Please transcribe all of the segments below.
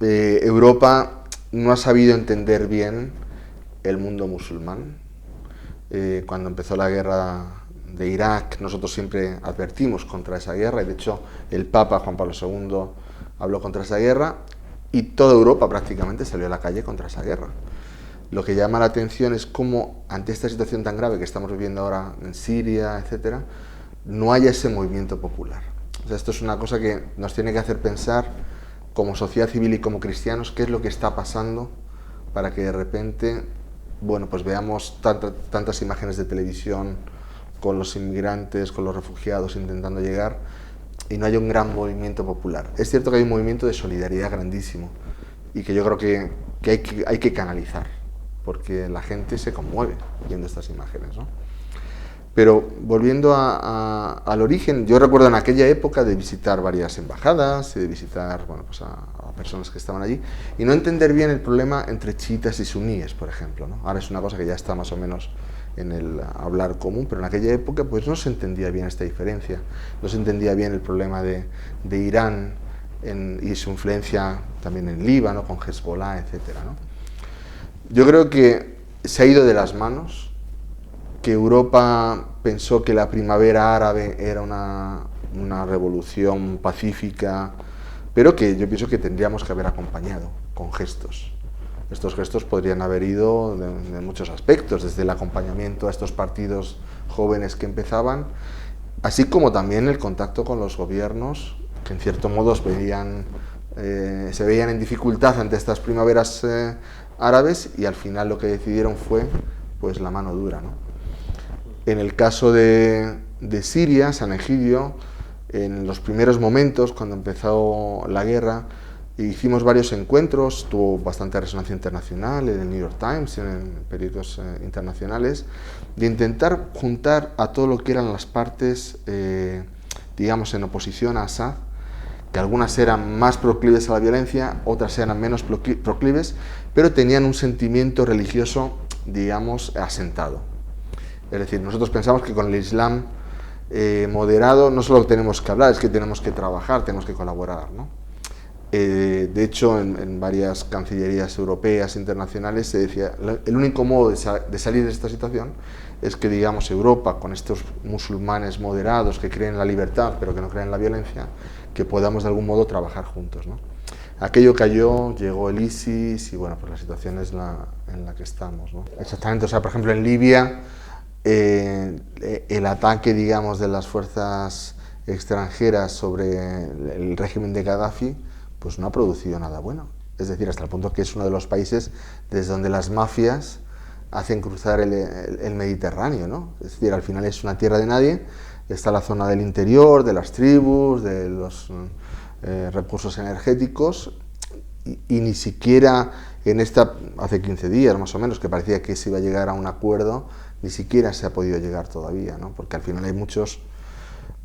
Europa no ha sabido entender bien el mundo musulmán. Cuando empezó la guerra de Irak, nosotros siempre advertimos contra esa guerra, y de hecho el Papa Juan Pablo II habló contra esa guerra, y toda Europa prácticamente salió a la calle contra esa guerra. Lo que llama la atención es cómo, ante esta situación tan grave que estamos viviendo ahora en Siria, etcétera, no haya ese movimiento popular. O sea, esto es una cosa que nos tiene que hacer pensar, como sociedad civil y como cristianos, qué es lo que está pasando para que de repente, bueno, pues veamos tantas imágenes de televisión con los inmigrantes, con los refugiados intentando llegar, y no haya un gran movimiento popular. Es cierto que hay un movimiento de solidaridad grandísimo y que yo creo que hay que canalizar, porque la gente se conmueve viendo estas imágenes, ¿no? Pero volviendo al origen, yo recuerdo en aquella época de visitar varias embajadas, de visitar, bueno, pues a personas que estaban allí, y no entender bien el problema entre chiitas y suníes, por ejemplo, ¿no? Ahora es una cosa que ya está más o menos en el hablar común, pero en aquella época pues no se entendía bien esta diferencia, no se entendía bien el problema de Irán y su influencia también en Líbano, con Hezbollah, etcétera, ¿no? Yo creo que se ha ido de las manos, que Europa pensó que la primavera árabe era una revolución pacífica, pero que yo pienso que tendríamos que haber acompañado con gestos. Estos gestos podrían haber ido de muchos aspectos, desde el acompañamiento a estos partidos jóvenes que empezaban, así como también el contacto con los gobiernos, que en cierto modo se veían en dificultad ante estas primaveras árabes, y al final lo que decidieron fue pues la mano dura, ¿no? En el caso de Siria, San Egidio, en los primeros momentos, cuando empezó la guerra, hicimos varios encuentros, tuvo bastante resonancia internacional en el New York Times, en periódicos internacionales, de intentar juntar a todo lo que eran las partes, digamos, en oposición a Assad, que algunas eran más proclives a la violencia, otras eran menos proclives, pero tenían un sentimiento religioso, digamos, asentado. Es decir, nosotros pensamos que con el Islam moderado no solo tenemos que hablar, es que tenemos que trabajar, tenemos que colaborar, ¿no? De hecho, en varias cancillerías europeas, internacionales, se decía, el único modo de salir de esta situación es que, digamos, Europa, con estos musulmanes moderados que creen en la libertad, pero que no creen en la violencia, que podamos de algún modo trabajar juntos, ¿no? Aquello cayó, llegó el ISIS y, bueno, pues la situación es en la que estamos, ¿no? Exactamente, o sea, por ejemplo, en Libia, el ataque, digamos, de las fuerzas extranjeras sobre el régimen de Gaddafi, pues no ha producido nada bueno. Es decir, hasta el punto que es uno de los países desde donde las mafias hacen cruzar el Mediterráneo, ¿no? Es decir, al final es una tierra de nadie, está la zona del interior, de las tribus, de los recursos energéticos, y ni siquiera hace 15 días más o menos, que parecía que se iba a llegar a un acuerdo, ni siquiera se ha podido llegar todavía, ¿no? Porque al final hay muchos...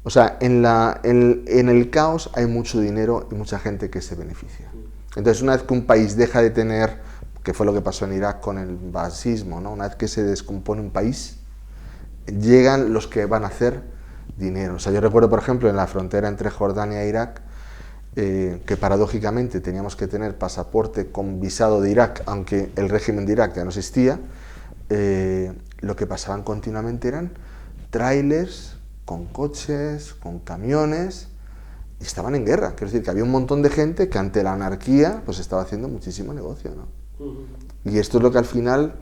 O sea, en el caos hay mucho dinero y mucha gente que se beneficia. Entonces, una vez que un país deja de tener, que fue lo que pasó en Irak con el basismo, ¿no? Una vez que se descompone un país, llegan los que van a hacer dinero. O sea, yo recuerdo, por ejemplo, en la frontera entre Jordania e Irak, que paradójicamente teníamos que tener pasaporte con visado de Irak, aunque el régimen de Irak ya no existía. Lo que pasaban continuamente eran trailers con coches, con camiones, y estaban en guerra. Quiero decir que había un montón de gente que ante la anarquía pues estaba haciendo muchísimo negocio, ¿no? Y esto es lo que al final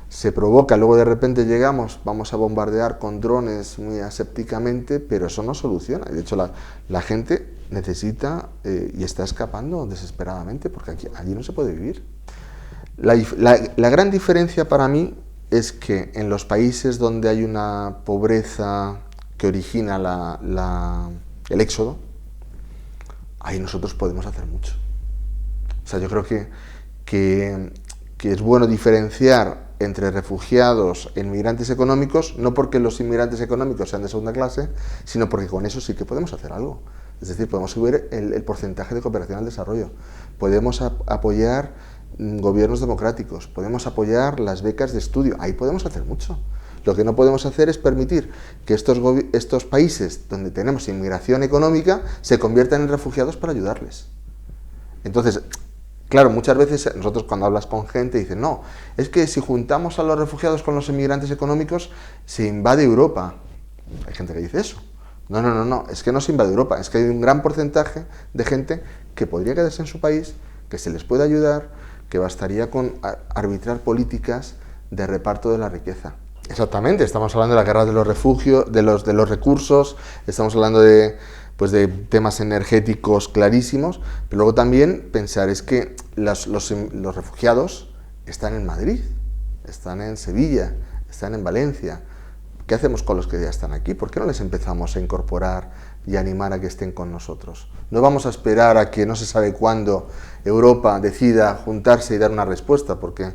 se provoca. Luego de repente llegamos, vamos a bombardear con drones muy asépticamente, pero eso no soluciona. De hecho, la gente necesita y está escapando desesperadamente, porque allí no se puede vivir. La gran diferencia para mí es que en los países donde hay una pobreza que origina el éxodo, ahí nosotros podemos hacer mucho. O sea, yo creo que es bueno diferenciar entre refugiados e inmigrantes económicos, no porque los inmigrantes económicos sean de segunda clase, sino porque con eso sí que podemos hacer algo. Es decir, podemos subir el porcentaje de cooperación al desarrollo, podemos apoyar gobiernos democráticos, podemos apoyar las becas de estudio, ahí podemos hacer mucho. Lo que no podemos hacer es permitir que estos países donde tenemos inmigración económica se conviertan en refugiados para ayudarles. Entonces, Claro, muchas veces nosotros cuando hablas con gente dicen, no, es que si juntamos a los refugiados con los inmigrantes económicos, se invade Europa. Hay gente que dice eso. No, no, no, no, es que no se invade Europa, es que hay un gran porcentaje de gente que podría quedarse en su país, que se les puede ayudar, que bastaría con arbitrar políticas de reparto de la riqueza. Exactamente, estamos hablando de la guerra de los refugios, de los recursos, estamos hablando de, pues de temas energéticos clarísimos, pero luego también pensar es que los refugiados están en Madrid, están en Sevilla, están en Valencia. ¿Qué hacemos con los que ya están aquí? ¿Por qué no les empezamos a incorporar y animar a que estén con nosotros? No vamos a esperar a que no se sabe cuándo Europa decida juntarse y dar una respuesta, porque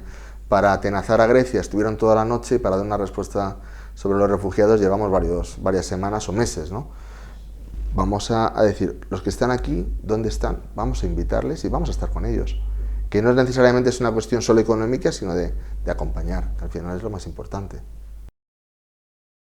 para atenazar a Grecia estuvieron toda la noche y para dar una respuesta sobre los refugiados llevamos varias semanas o meses, ¿no? Vamos a decir, los que están aquí, ¿dónde están? Vamos a invitarles y vamos a estar con ellos. Que no necesariamente es una cuestión solo económica, sino de acompañar, que al final es lo más importante.